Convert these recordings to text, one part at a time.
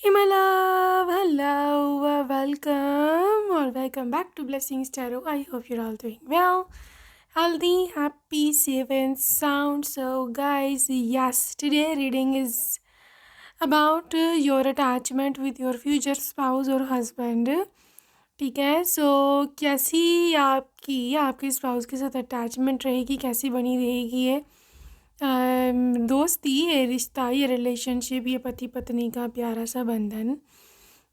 Hey my love, hello, welcome back to Blessings Tarot. I hope you're all doing well, healthy, happy, safe, and sound. So, guys, yes, today reading is about your attachment with your future spouse or husband. ठीक है, सो कैसी आपके spouse के साथ attachment रहेगी, कैसी बनी रहेगी ये दोस्ती, ये रिश्ता, ये रिलेशनशिप, ये पति पत्नी का प्यारा सा बंधन।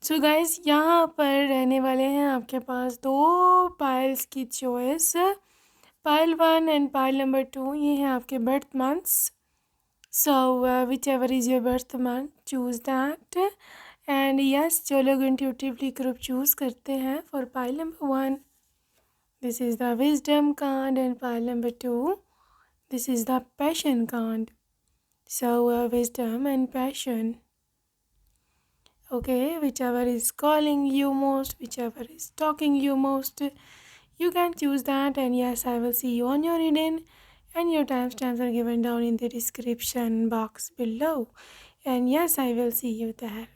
सो गाइस, यहाँ पर रहने वाले हैं आपके पास दो पाइल्स की choice, pile 1 and pile number 2। ये हैं आपके birth months. So which ever is your birth month, choose that. And yes, जो लोग इंट्यूटिवली ग्रुप चूज़ करते हैं for pile number 1, this is the wisdom card, and pile number 2, this is the passion card. So wisdom and passion. Okay, whichever is calling you most, whichever is talking you most, you can choose that. And yes, I will see you on your reading, and your timestamps are given down in the description box below. And yes, I will see you there.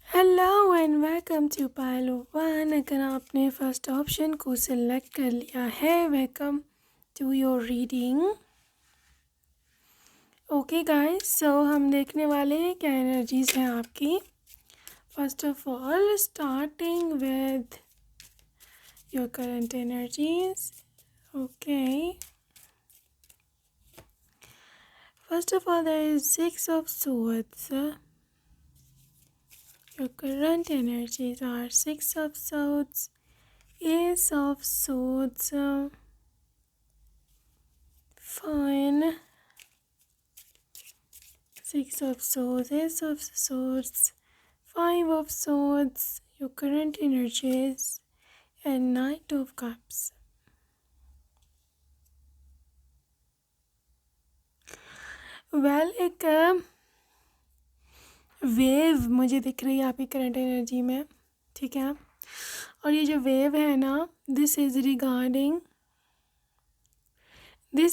Hello and welcome to pile 1। अगर आपने first option को select कर लिया है, welcome to your reading. Okay guys, so हम देखने वाले हैं क्या एनर्जीज हैं आपकी। First of all, starting with your current energies. Okay, first of all there is 6 of swords. Your current energies are 6 of swords, Ace of swords, fine, 6 of swords, Ace of swords, 5 of swords, your current energies, and Knight of cups. एक wave मुझे दिख रही है आपकी current energy में, ठीक है। और ये जो वेव है ना, this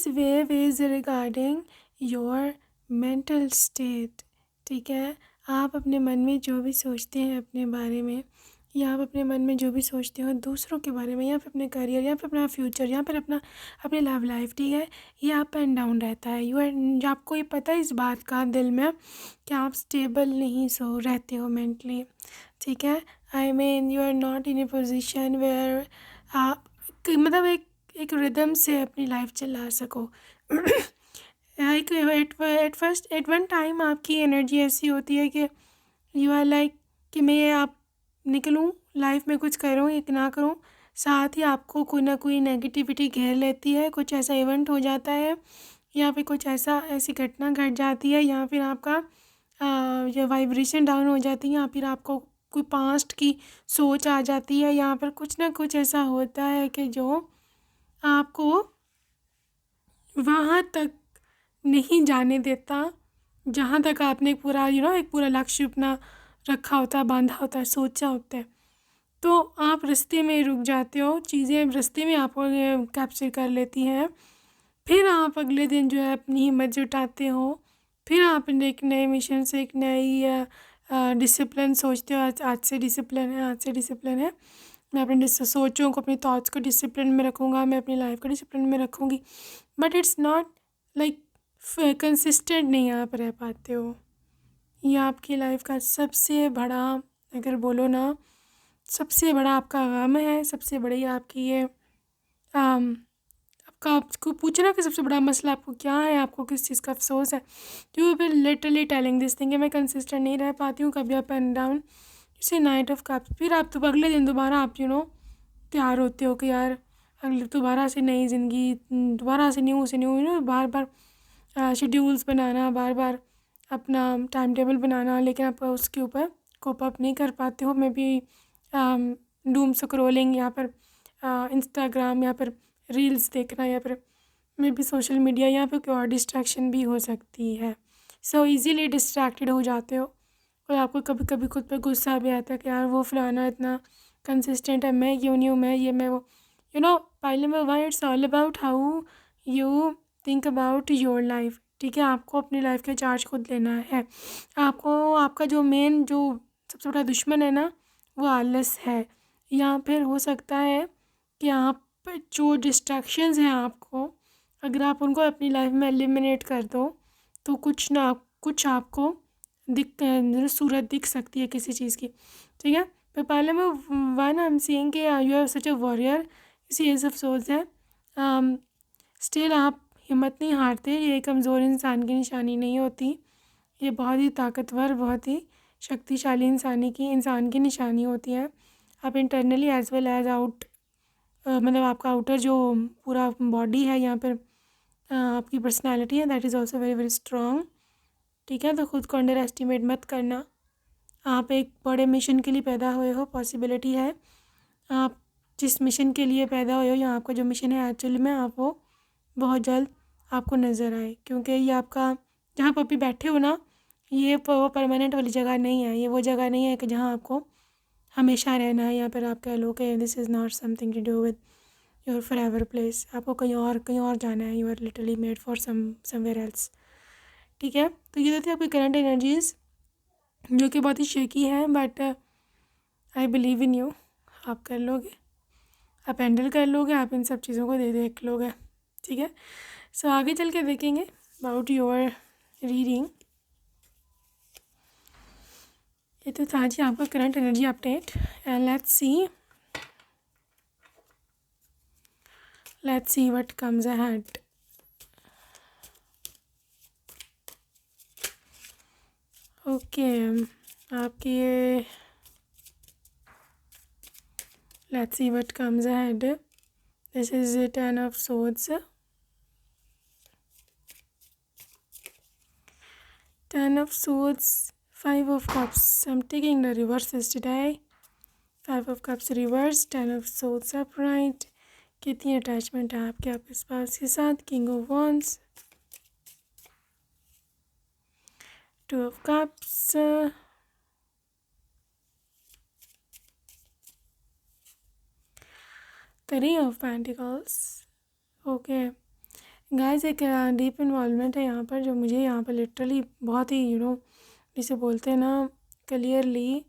wave is regarding your mental state, ठीक है। आप अपने मन में जो भी सोचते हैं अपने बारे में, या आप अपने मन में जो भी सोचते हो दूसरों के बारे में, या फिर अपने करियर, या फिर अपना फ्यूचर, या फिर अपनी लव लाइफ, ठीक है, ये अप एंड डाउन रहता है। आपको ये पता है इस बात का दिल में कि आप स्टेबल नहीं रहते हो मेंटली, ठीक है। I mean you are not in a position where आप मतलब एक रिदम से अपनी लाइफ चला सको। एट वन टाइम आपकी एनर्जी ऐसी होती है कि यू आर लाइक कि मैं आप निकलूं लाइफ में, कुछ करूं या ना करूं, साथ ही आपको कोई ना कोई नेगेटिविटी घेर लेती है। कुछ ऐसा इवेंट हो जाता है, या फिर कुछ ऐसी घटना घट जाती है, या फिर आपका या वाइब्रेशन डाउन हो जाती है, या फिर आपको कोई पास्ट की सोच आ जाती है, या फिर कुछ ना कुछ ऐसा होता है कि जो आपको वहाँ तक नहीं जाने देता जहाँ तक आपने पूरा एक पूरा लक्ष्य अपना रखा होता है, बांधा होता है, सोचा होता है। तो आप रास्ते में रुक जाते हो, चीज़ें रास्ते में आपको कैप्चर कर लेती हैं। फिर आप अगले दिन जो है अपनी हिम्मत जुटाते हो, फिर आप एक नए मिशन से एक नई डिसिप्लिन सोचते हो। आज से डिसिप्लिन है, आज से डिसिप्लिन है, मैं अपने सोचों को, अपने थॉट्स को डिसिप्लिन में रखूँगा, मैं अपनी लाइफ को डिसिप्लिन में रखूँगी। But it's not like consistent नहीं आप रह पाते हो। ये आपकी लाइफ का सबसे बड़ा, अगर बोलो ना, सबसे बड़ा आपका गम है, सबसे बड़ी आपकी ये आपको पूछना कि सबसे बड़ा मसला आपको क्या है, आपको किस चीज़ का अफसोस है। You will literally telling this thing कि मैं कंसिस्टेंट नहीं रह पाती हूँ, कभी अप एंड डाउन। जैसे नाइट ऑफ कप्स, फिर आप तो अगले दिन दोबारा आप तैयार होते हो कि यार अगले दोबारा से नई ज़िंदगी, दोबारा से न्यू बार बार शेड्यूल्स बनाना, बार बार अपना टाइम टेबल बनाना, लेकिन आप उसके ऊपर कोप अप नहीं कर पाते हो। मे बी डूम स्क्रॉलिंग या फिर इंस्टाग्राम या फिर रील्स देखना या फिर मे बी सोशल मीडिया या फिर कोई और डिस्ट्रैक्शन भी हो सकती है। सो इजीली डिस्ट्रैक्टेड हो जाते हो और आपको कभी कभी खुद पे गुस्सा भी आता है कि यार वो फलाना इतना कंसिस्टेंट है, मैं क्यों नहीं हूँ, मैं ये मैं वो। पहले में why it's all about how you think about your life. ठीक है, आपको अपनी लाइफ का चार्ज खुद लेना है। आपको आपका जो मेन जो सबसे बड़ा दुश्मन है ना, वो आलस है। या फिर हो सकता है कि आप जो डिस्ट्रैक्शंस हैं आपको, अगर आप उनको अपनी लाइफ में एलिमिनेट कर दो तो कुछ ना कुछ आपको सूरत दिख सकती है किसी चीज़ की। ठीक है, पर पहले में वन आई एम सीइंग कि you are such a warrior, इसी एज अफसोस है। स्टिल आप हिम्मत नहीं हारते, ये कमज़ोर इंसान की निशानी नहीं होती, ये बहुत ही ताकतवर, बहुत ही शक्तिशाली इंसान की निशानी होती है। आप internally as well as out, मतलब आपका आउटर जो पूरा बॉडी है या फिर आपकी पर्सनालिटी है, that is also very very strong. ठीक है, तो खुद को अंडर एस्टिमेट मत करना। आप एक बड़े मिशन के लिए पैदा हुए हो, पॉसिबिलिटी है आप जिस मिशन के लिए पैदा हुए हो या आपका जो मिशन है एक्चुअली में आप वो बहुत जल्द आपको नज़र आए। क्योंकि ये आपका जहाँ पर अभी बैठे हो ना, ये वो परमानेंट वाली जगह नहीं है। ये वो जगह नहीं है कि जहाँ आपको हमेशा रहना है, या फिर आप कह लो कि this is not something to do with your forever place. आपको कहीं और जाना है। You are literally made for somewhere else. ठीक है, तो ये तो थी आपकी करंट एनर्जीज़ जो कि बहुत ही शेकी है, but I believe in you. आप कर लोगे, आप हैंडल कर लोगे, आप इन सब चीज़ों को देख लोगे। ठीक है, सो आगे चल के देखेंगे अबाउट योर रीडिंग। ये तो था जी आपका current energy update, and let's see what comes ahead. Okay, आपकी ये let's see what comes ahead. This is 10 of swords, 10 of swords, 5 of cups. I'm taking the reverses today. 5 of cups reverse, 10 of swords upright. कितनी attachment है आपके spouse के साथ? King of wands, 2 of cups, 3 of pentacles. Okay guys, एक deep involvement है यहाँ पर, जो मुझे यहाँ पर लिटरली बहुत ही जिसे बोलते हैं ना क्लियरली,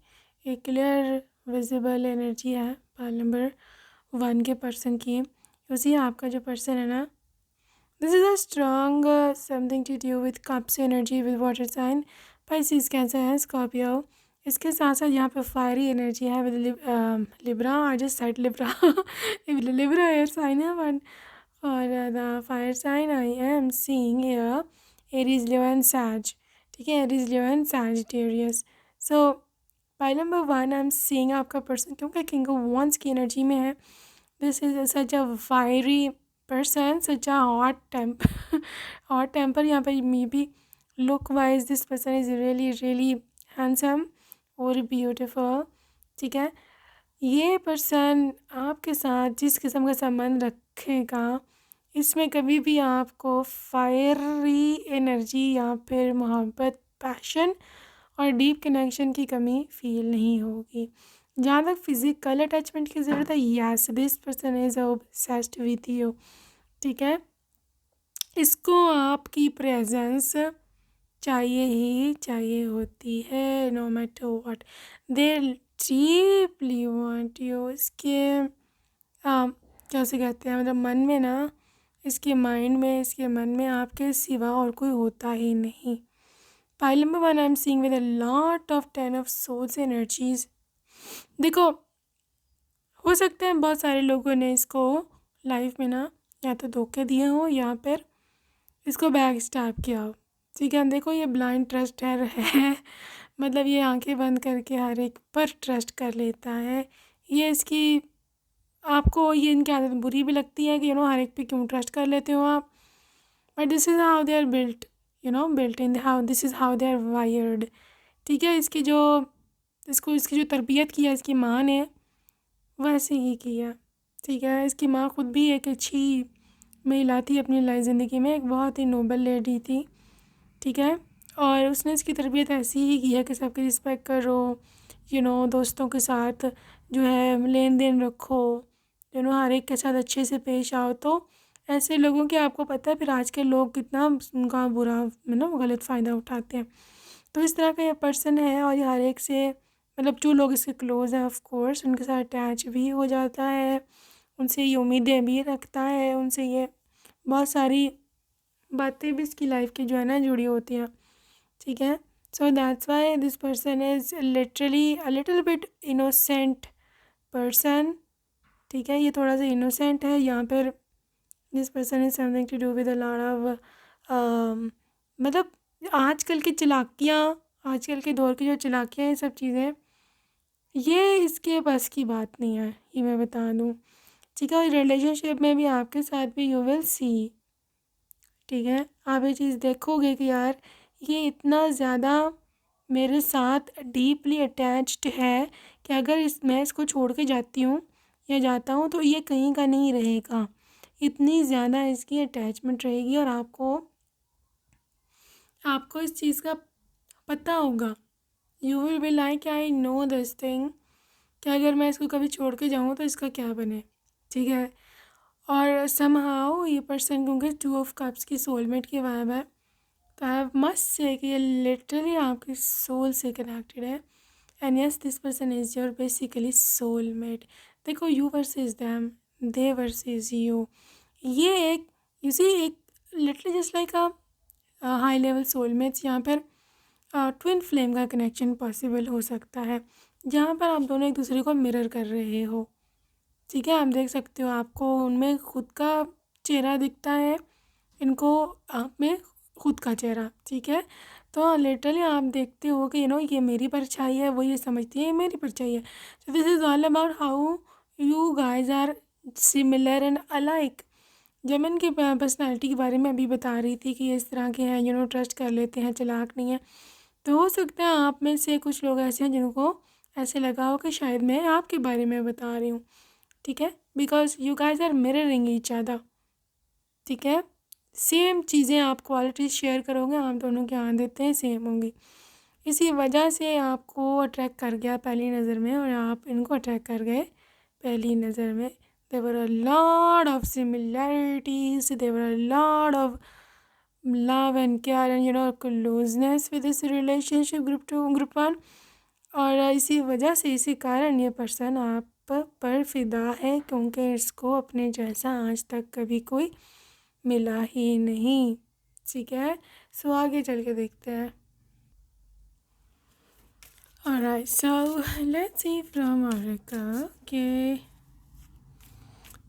एक क्लियर विजिबल एनर्जी है पाल नंबर 1 के पर्सन की। उसी आपका जो पर्सन है ना, this is a strong something to do with cups energy with water sign, Pisces, cancer है, स्कॉर्पियो। इसके साथ साथ यहाँ पे फायरी एनर्जी है with Libra. I just said Libra Libra air sign है, बट और the fire sign I am seeing here Aries, Leo and Sage. ठीक है, Aries, Leo and Sagittarius. So pile number 1 I am seeing आपका person, क्योंकि king of wands की energy में है। This is such a fiery person, such a hot temper. यहाँ पर maybe look wise this person is really really handsome और beautiful. ठीक है, ये पर्सन आपके साथ जिस किस्म का संबंध रखेगा, इसमें कभी भी आपको फायरी एनर्जी या फिर मोहब्बत, पैशन और डीप कनेक्शन की कमी फील नहीं होगी। जहाँ तक फिज़िकल अटैचमेंट की ज़रूरत है, yes this person is obsessed with you. ठीक है, इसको आपकी प्रेजेंस चाहिए ही चाहिए होती है, no matter what. They deeply want you. इसके कैसे कहते हैं, मतलब मन में ना, इसके माइंड में, इसके मन में आपके सिवा और कोई होता ही नहीं। Pile number 1 I am seeing with a lot of 10 of souls energies. देखो, हो सकते हैं बहुत सारे लोगों ने इसको लाइफ में ना या तो धोखे दिए हो या फिर इसको बैक स्टैप किया हो। ठीक है, देखो ये ब्लाइंड ट्रस्ट है मतलब ये आंखें बंद करके हर एक पर ट्रस्ट कर लेता है। ये इसकी, आपको ये इनकी आदत बुरी भी लगती है कि हर एक पे क्यों ट्रस्ट कर लेते हो आप। But this is how they are built, built in how, this is how they are wired. ठीक है, इसकी जो तरबियत किया इसकी माँ ने, वैसे ही किया। ठीक है, इसकी माँ खुद भी एक अच्छी महिला थी अपनी लाइफ ज़िंदगी में, एक बहुत ही नोबल लेडी थी। ठीक है, और उसने इसकी तरबियत ऐसी ही की है कि सबकी रिस्पेक्ट करो, दोस्तों के साथ जो है लेन देन रखो, हर एक के साथ अच्छे से पेश आओ। तो ऐसे लोगों की, आपको पता है फिर आज के लोग कितना उनका बुरा गलत फ़ायदा उठाते हैं। तो इस तरह का ये पर्सन है, और ये हर एक से मतलब जो लोग इसके क्लोज़ हैं ऑफ कोर्स उनके साथ अटैच भी हो जाता है, उनसे ये उम्मीदें भी रखता है, उनसे ये बहुत सारी बातें भी इसकी लाइफ की जो है ना जुड़ी होती हैं। ठीक है, so that's why this person is literally a little bit innocent person. ठीक है, ये थोड़ा सा इनोसेंट है यहाँ पर। This person is something to do with a lot of मतलब आजकल की चालाकियाँ, आजकल के दौर की जो चालाकियाँ, ये सब चीज़ें, ये इसके बस की बात नहीं है, ये मैं बता दूँ। ठीक है, और रिलेशनशिप में भी आपके साथ भी यू विल सी। ठीक है, आप ये चीज़ देखोगे कि यार ये इतना ज़्यादा मेरे साथ डीपली अटैच्ड है कि अगर मैं इसको छोड़ के जाती हूँ या जाता हूँ तो ये कहीं का नहीं रहेगा। इतनी ज़्यादा इसकी अटैचमेंट रहेगी, और आपको इस चीज़ का पता होगा। You will be like I know this thing, कि अगर मैं इसको कभी छोड़ के जाऊँ तो इसका क्या बने। ठीक है, और समहाउ ये पर्सन, क्योंकि 2 ऑफ कप्स की सोलमेट की वाइब है, तो आई मस्ट से कि ये लिटरली आपकी सोल से कनेक्टेड है। And yes, this person is your basically soulmate. देखो, you versus them, they versus you, ये एक एक literally just like a high level soulmates. यहाँ पर ट्विन फ्लेम का कनेक्शन पॉसिबल हो सकता है, जहाँ पर आप दोनों एक दूसरे को मिरर कर रहे हो। ठीक है, आप देख सकते हो, आपको उनमें खुद का चेहरा दिखता है, इनको आप में खुद का चेहरा। ठीक है, तो लिटरली आप देखते हो कि ये मेरी परछाई है, वो ये समझती है ये मेरी परछाई है। तो this is all about how you guys are similar and alike. जब मैं इनकी पर्सनैलिटी के बारे में अभी बता रही थी कि ये इस तरह के हैं, ट्रस्ट कर लेते हैं, चालाक नहीं है, तो हो सकता है आप में से कुछ लोग ऐसे हैं जिनको ऐसे लगा हो कि शायद मैं आपके बारे में बता रही हूँ। ठीक है, because you guys are mirroring each other. ठीक है, सेम चीज़ें आप क्वालिटीज़ शेयर करोगे, आप दोनों की आदतें सेम होंगी, इसी वजह से आपको अट्रैक्ट कर गया पहली नज़र में, और आप इनको अट्रैक्ट कर गए पहली नज़र में। There were a lot of similarities, there were a lot of love and care and closeness with this relationship group 1। और इसी वजह से, इसी कारण ये पर्सन आप पर फिदा है, क्योंकि इसको अपने जैसा आज तक कभी कोई मिला ही नहीं। ठीक है, सो आगे चल के देखते हैं। Alright, so let's see from oracle के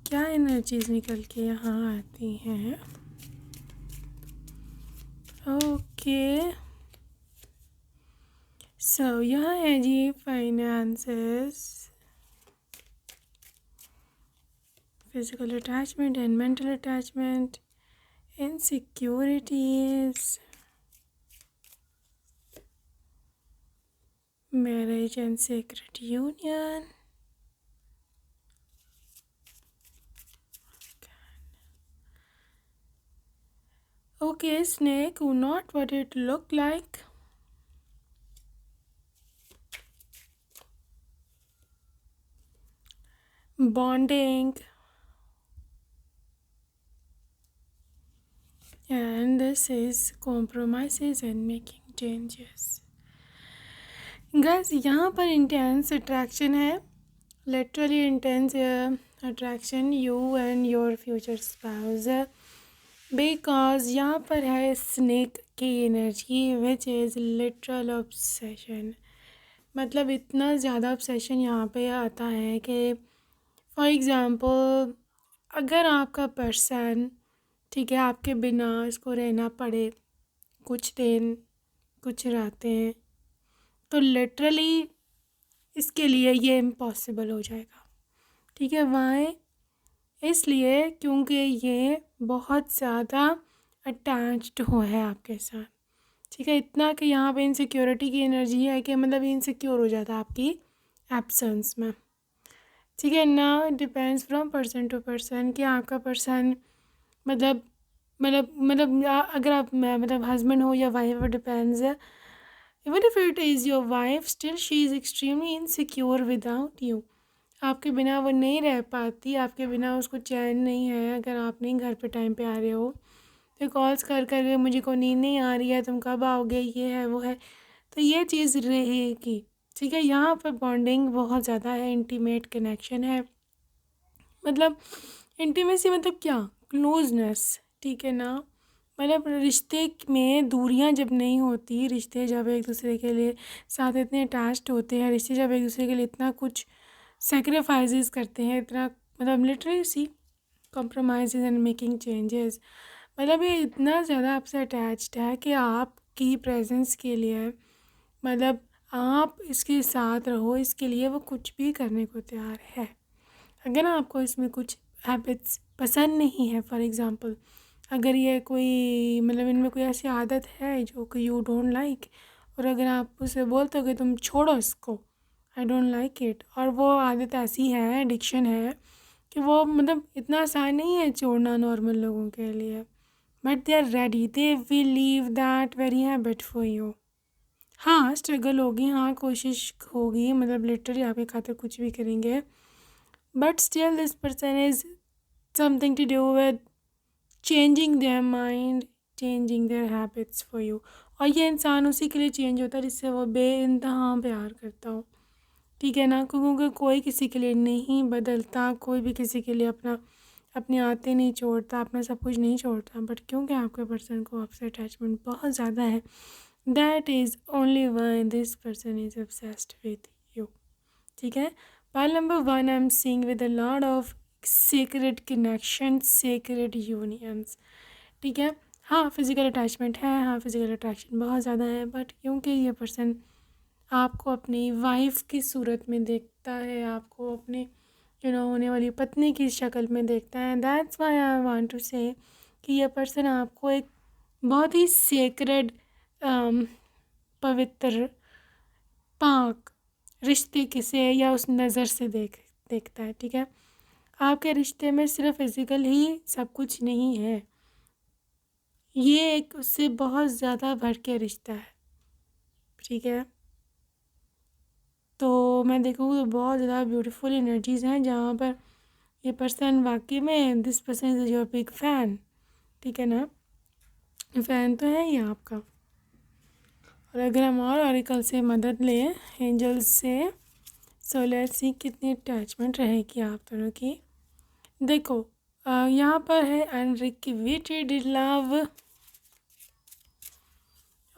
क्या एनर्जीज निकल के यहाँ आती हैं। ओके, सो यहाँ है जी finances, physical attachment and mental attachment, insecurities, marriage and sacred union, okay, snake, not what it looked like, bonding, and this is compromises and making changes. Guys, यहाँ पर intense attraction है, literally intense attraction, you and your future spouse, because यहाँ पर है snake की energy which is literal obsession. मतलब इतना ज़्यादा ऑब्सेशन यहाँ पे आता है कि फॉर एग्ज़ाम्पल अगर आपका पर्सन, ठीक है, आपके बिना इसको रहना पड़े कुछ दिन, कुछ रातें, तो लिटरली इसके लिए ये इम्पॉसिबल हो जाएगा। ठीक है, वाई? इसलिए क्योंकि ये बहुत ज़्यादा अटैच्ड हो है आपके साथ, ठीक है। इतना कि यहाँ पे इनसिक्योरिटी की एनर्जी है कि मतलब इनसिक्योर हो जाता है आपकी एब्सेंस में, ठीक है ना। Depends from person to person कि आपका पर्सन मतलब अगर आप मतलब हस्बैंड हो या वाइफ, डिपेंड्स है। Even if it is your wife, still she is extremely insecure without you. आपके बिना वो नहीं रह पाती, आपके बिना उसको चैन नहीं है। अगर आप नहीं घर पे टाइम पे आ रहे हो तो कॉल्स कर कर के मुझे को नींद नहीं आ रही है, तुम कब आओगे, ये है वो है, तो ये चीज़ रहेगी, ठीक है। यहाँ पर बॉन्डिंग बहुत ज़्यादा है, इंटीमेट कनेक्शन है, मतलब इंटीमेसी मतलब क्या, क्लोजनेस, ठीक है ना। मतलब रिश्ते में दूरियां जब नहीं होती, रिश्ते जब एक दूसरे के लिए साथ इतने अटैच्ड होते हैं, रिश्ते जब एक दूसरे के लिए इतना कुछ सेक्रीफाइसेस करते हैं, इतना मतलब literally see compromise and making changes, मतलब ये इतना ज़्यादा आपसे अटैच्ड है कि आपकी प्रेजेंस के लिए मतलब आप इसके साथ रहो, इसके लिए वो कुछ भी करने को तैयार है। अगर आपको इसमें कुछ हैबिट्स पसंद नहीं है, फॉर एग्ज़ाम्पल अगर ये कोई मतलब इनमें कोई ऐसी आदत है जो कि यू डोंट लाइक, और अगर आप उसे बोलते हो कि तुम छोड़ो इसको, आई डोंट लाइक इट, और वो आदत ऐसी है, एडिक्शन है कि वो मतलब इतना आसान नहीं है छोड़ना नॉर्मल लोगों के लिए, but they are ready, they will leave that very habit for you. हाँ स्ट्रगल होगी, हाँ कोशिश होगी, मतलब लिटरली आपके खातिर कुछ भी करेंगे, but still this person is something to do with changing their mind, changing their habits for you। और ये इंसान उसी के लिए चेंज होता है जिससे वो बेइंतहा प्यार करता हो, ठीक है ना। क्योंकि कोई किसी के लिए नहीं बदलता, कोई भी किसी के लिए अपनी आदतें नहीं छोड़ता, अपना सब कुछ नहीं छोड़ता, बट क्योंकि आपके पर्सन को आपसे अटैचमेंट बहुत ज़्यादा है, that is only Y this person is obsessed with you, ठीक है। Pile number 1 I'm seeing with a lot of sacred connections, sacred unions, ठीक है। हाँ फिज़िकल अटैचमेंट है, हाँ फिज़िकल अट्रैक्शन बहुत ज़्यादा है, बट क्योंकि ये पर्सन आपको अपनी वाइफ की सूरत में देखता है, आपको अपने होने वाली पत्नी की शक्ल में देखता है, that's why I want to say कि ये पर्सन आपको एक बहुत ही सेक्रेड पवित्र पाक रिश्ते किसे या उस नज़र से देखता है, ठीक है। आपके रिश्ते में सिर्फ फिज़िकल ही सब कुछ नहीं है, ये एक उससे बहुत ज़्यादा बढ़ के रिश्ता है, ठीक है। तो मैं देखूँ तो बहुत ज़्यादा ब्यूटीफुल एनर्जीज़ हैं जहाँ पर ये पर्सन वाकई में this person is your big fan, ठीक है ना। फ़ैन तो है ही आपका। और अगर हम और ऑरिकल से मदद लें, एंजल्स से, सो लेट्स सी कितनी अटैचमेंट रहेगी आप दोनों की। देखो यहाँ पर है अनरिक्वेटेड लव,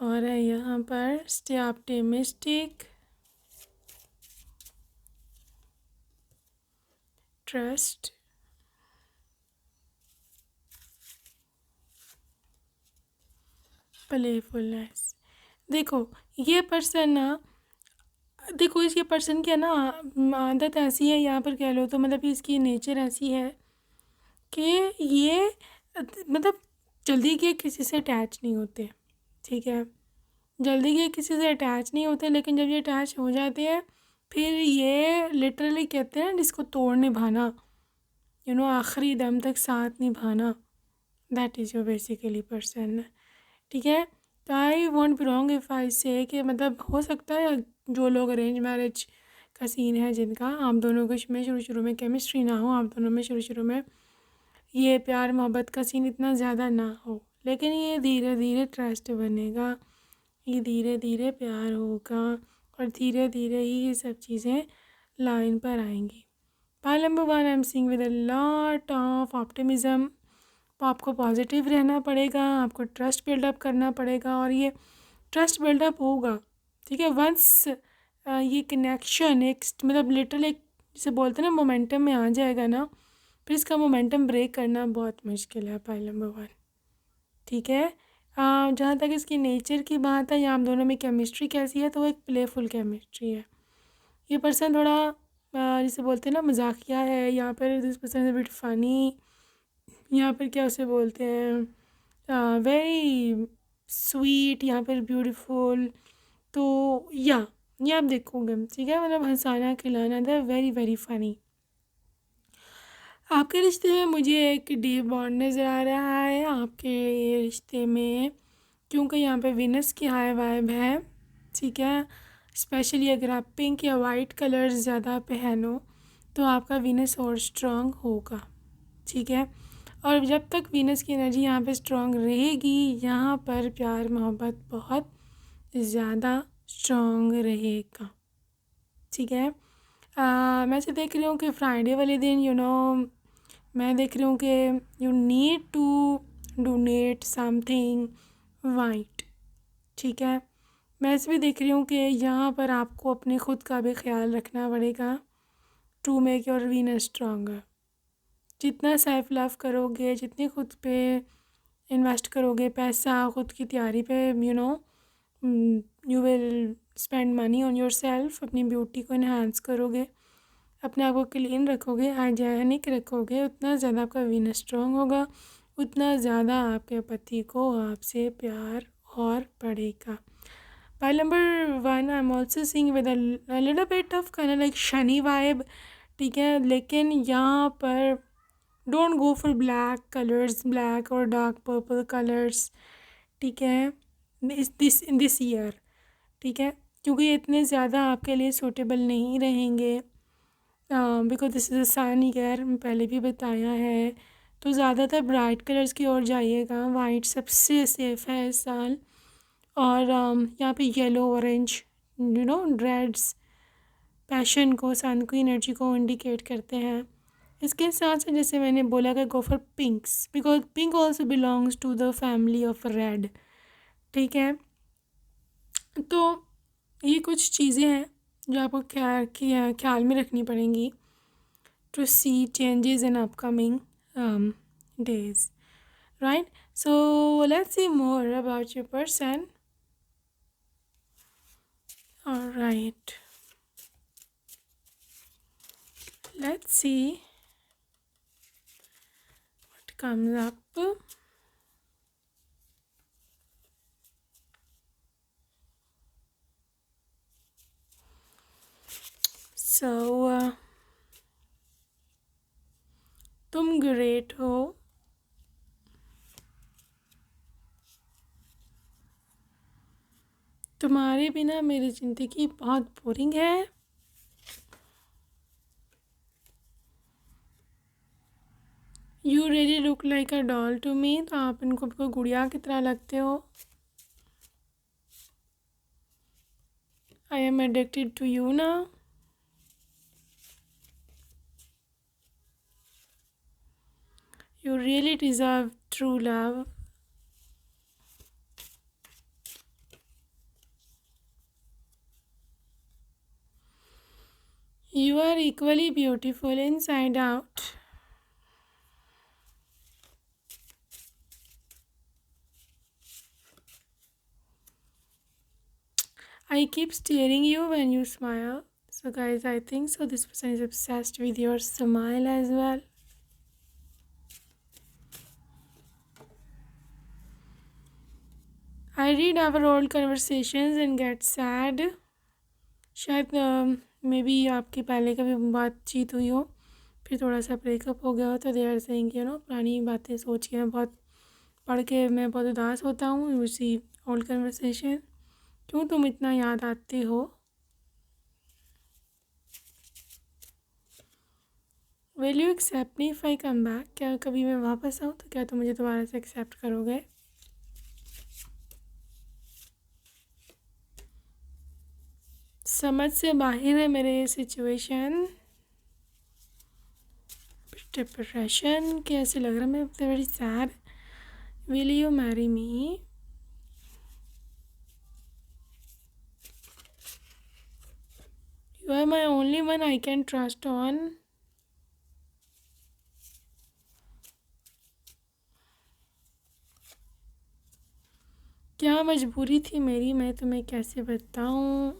और है यहाँ पर स्टे ऑप्टिमिस्टिक, ट्रस्ट, प्लेफुलनेस। देखो ये पर्सन ना, देखो इसके पर्सन की है ना आदत ऐसी है, यहाँ पर कह लो तो मतलब इसकी नेचर ऐसी है कि ये मतलब जल्दी के किसी से अटैच नहीं होते, ठीक है। जल्दी के किसी से अटैच नहीं होते, लेकिन जब ये अटैच हो जाते हैं फिर ये लिटरली कहते हैं जिसको तोड़ निभाना, आखिरी दम तक साथ निभाना, that is your basically person, ठीक है। तो I want be wrong if I से कि मतलब हो सकता है जो लोग अरेंज मैरिज का सीन है जिनका, आप दोनों के में शुरू में केमिस्ट्री ना हो, आप दोनों में शुरू में ये प्यार मोहब्बत का सीन इतना ज़्यादा ना हो, लेकिन ये धीरे धीरे ट्रस्ट बनेगा, ये धीरे धीरे प्यार होगा, और धीरे धीरे ही ये सब चीज़ें लाइन पर आएंगी। Pile number 1 I am seeing with a lot of optimism. तो आपको पॉजिटिव रहना पड़ेगा, आपको ट्रस्ट बिल्डअप करना पड़ेगा, और ये ट्रस्ट बिल्डअप होगा, ठीक है। वंस ये कनेक्शन एक मतलब लिटरल एक जिसे बोलते हैं ना मोमेंटम में आ जाएगा ना, फिर इसका मोमेंटम ब्रेक करना बहुत मुश्किल है। पाइल नंबर 1, ठीक है। जहाँ तक इसकी नेचर की बात है या आप दोनों में केमिस्ट्री कैसी है, तो वो एक प्लेफुल केमिस्ट्री है। ये पर्सन थोड़ा जिसे बोलते हैं ना मजाकिया है, यहाँ पर this person is bit funny, यहाँ पर क्या उसे बोलते हैं वेरी स्वीट या फिर ब्यूटीफुल। तो या ये आप देखोगे, ठीक है, मतलब हंसाना खिलाना, द वेरी वेरी फनी। आपके रिश्ते में मुझे एक डीप बॉन्ड नज़र आ रहा है आपके रिश्ते में, क्योंकि यहाँ पे विनस की हाई वाइब है, ठीक है। स्पेशली अगर आप पिंक या वाइट कलर्स ज़्यादा पहनो तो आपका विनस और स्ट्रॉन्ग होगा, ठीक है। और जब तक वीनस की एनर्जी यहाँ पे स्ट्रॉन्ग रहेगी, यहाँ पर प्यार मोहब्बत बहुत ज़्यादा स्ट्रॉन्ग रहेगा, ठीक है। मैं से देख रही हूँ कि फ्राइडे वाले दिन मैं देख रही हूँ कि you need to donate something white, ठीक है। मैं ऐसे भी देख रही हूँ कि यहाँ पर आपको अपने खुद का भी ख्याल रखना पड़ेगा to make your Venus stronger. जितना सेल्फ लव करोगे, जितनी खुद पे इन्वेस्ट करोगे पैसा, खुद की तैयारी पे, you will spend money on your self, अपनी ब्यूटी को इन्हांस करोगे, अपने आप को क्लीन रखोगे, हाइजेनिक रखोगे, उतना ज़्यादा आपका वीनस स्ट्रॉन्ग होगा, उतना ज़्यादा आपके पति को आपसे प्यार और बढ़ेगा। Pile number 1 I am also seeing with a little bit of kind like Shani vibe, ठीक है। लेकिन यहाँ पर don't go for black colours, black और डार्क पर्पल कलर्स, ठीक है, इन दिस ईयर, ठीक है, क्योंकि ये इतने ज़्यादा आपके लिए सूटेबल नहीं रहेंगे, because this is a sun year, पहले भी बताया है। तो ज़्यादातर ब्राइट कलर्स की ओर जाइएगा, वाइट सबसे सेफ़ है इस साल। और यहाँ पे येलो, ऑरेंज, रेड्स पैशन को, सन की एनर्जी को इंडिकेट करते हैं। इसके साथ साथ जैसे मैंने बोला कि go for pinks, because pink also belongs to the family of red, ठीक है। तो ये कुछ चीज़ें हैं जो आपको ख्याल में रखनी पड़ेंगी to see changes in upcoming days, right. So let's see more about your person. Alright, let's see what comes up. So तुम ग्रेट हो, तुम्हारे बिना मेरी ज़िंदगी बहुत बोरिंग है। You really look like a doll to me, तो आप इनको बिल्कुल गुड़िया की तरह लगते हो। I am addicted to you now. You really deserve true love. You are equally beautiful inside out. I keep staring you when you smile. So guys, I think so this person is obsessed with your smile as well. I read our old conversations and get sad. शायद may be आपकी पहले कभी बातचीत हुई हो, फिर थोड़ा सा ब्रेकअप हो गया हो, तो देर सेइंग पुरानी बातें सोच के मैं बहुत पढ़ के मैं बहुत उदास होता हूँ। उसी ओल्ड कन्वर्सेशन, क्यों तुम इतना याद आते हो। Will you accept me if I come back, क्या कभी मैं वापस आऊँ तो क्या तुम मुझे दोबारा से एक्सेप्ट करोगे। समझ से बाहर है मेरे ये सिचुएशन, डिप्रेशन कैसे लग रहा है, मैं very sad. Will you marry me. You are my only one I can trust on. क्या मजबूरी थी मेरी, मैं तुम्हें कैसे बताऊँ।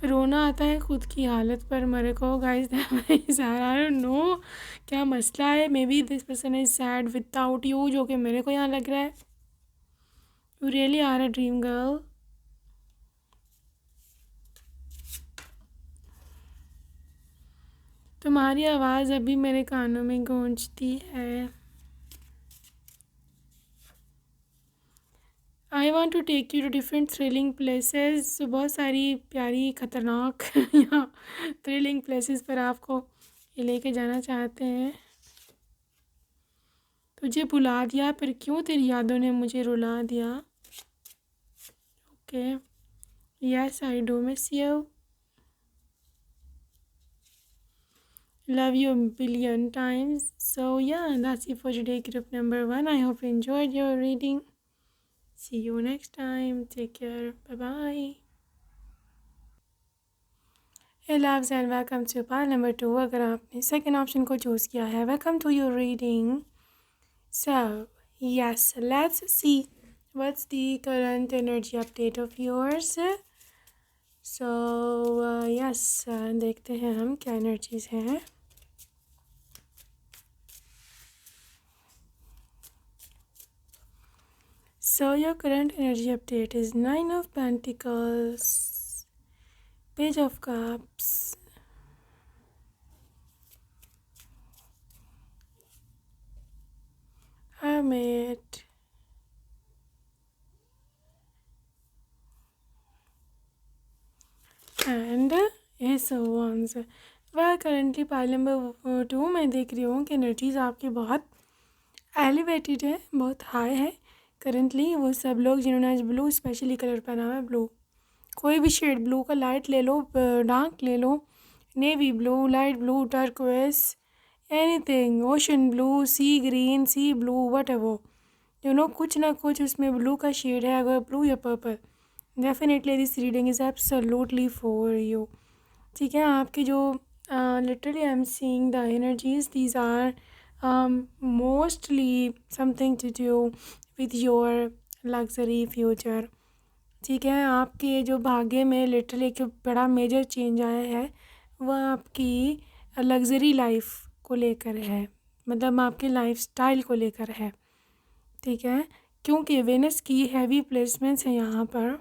रोना आता है खुद की हालत पर मेरे को गाइस। आई डोंट नो क्या मसला है। Maybe this person is sad without you, जो कि मेरे को यहाँ लग रहा है। You really are a dream girl. तुम्हारी आवाज़ अभी मेरे कानों में गूंजती है। I want to take you to different thrilling places. बहुत सारी प्यारी ख़तरनाक या थ्रिलिंग प्लेसेस पर आपको ये लेके जाना चाहते हैं। तुझे भुला दिया पर क्यों तेरी यादों ने मुझे रुला दिया। Okay, yes I do miss you, love you a billion times. So yeah, that's it for today, group number 1. I hope you enjoyed your reading. See you next time. Take care. Bye bye. Hey loves and welcome to pile number 2. अगर आपने second option को choose किया है, welcome to your reading. So yes, let's see what's the current energy update of yours. So yes, देखते हैं हम क्या energies हैं. So your current energy update is 9 of Pentacles, Page of Cups, Hermit, and Ace of Wands. वह currently pile number 2 मैं देख रही हूँ कि एनर्जीज आपकी बहुत एलिवेटेड है, बहुत हाई है करंटली। वो सब लोग जिन्होंने आज ब्लू स्पेशली कलर पहना हुआ है, ब्लू कोई भी शेड, ब्लू का लाइट ले लो, डार्क ले लो, navy blue, light blue, turquoise, anything, ocean blue, sea green, sea blue, whatever, you know, कुछ ना कुछ उसमें ब्लू का शेड है। अगर ब्लू या purple, definitely this reading is absolutely for you. ठीक है, आपकी जो literally I am seeing the energies, these are mostly something to do with your luxury future. ठीक है, आपके जो भाग्य में लिटरली एक बड़ा मेजर चेंज आया है, वह आपकी लग्जरी लाइफ को लेकर है, मतलब आपके लाइफस्टाइल को लेकर है। ठीक है, क्योंकि वेनस की हैवी प्लेसमेंट्स हैं यहाँ पर,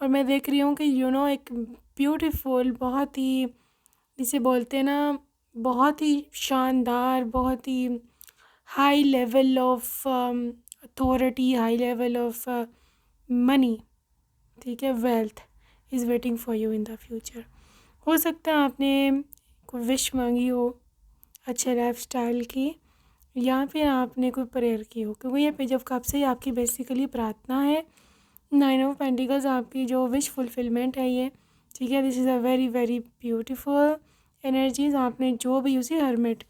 और मैं देख रही हूँ कि यू नो एक ब्यूटीफुल, बहुत ही जिसे बोलते हैं ना, बहुत ही शानदार, बहुत ही high level of authority, high level of money, ठीक है, wealth is waiting for you in the future. हो सकता है आपने कोई विश मांगी हो अच्छे लाइफस्टाइल की, या फिर आपने कोई प्रेयर की हो, क्योंकि ये पेज ऑफ कप्स से आपकी बेसिकली प्रार्थना है। 9 ऑफ पेंटिकल्स आपकी जो विश फुलफिलमेंट है ये। ठीक है, this is a very very beautiful energies. आपने जो भी उसी हर्मिट,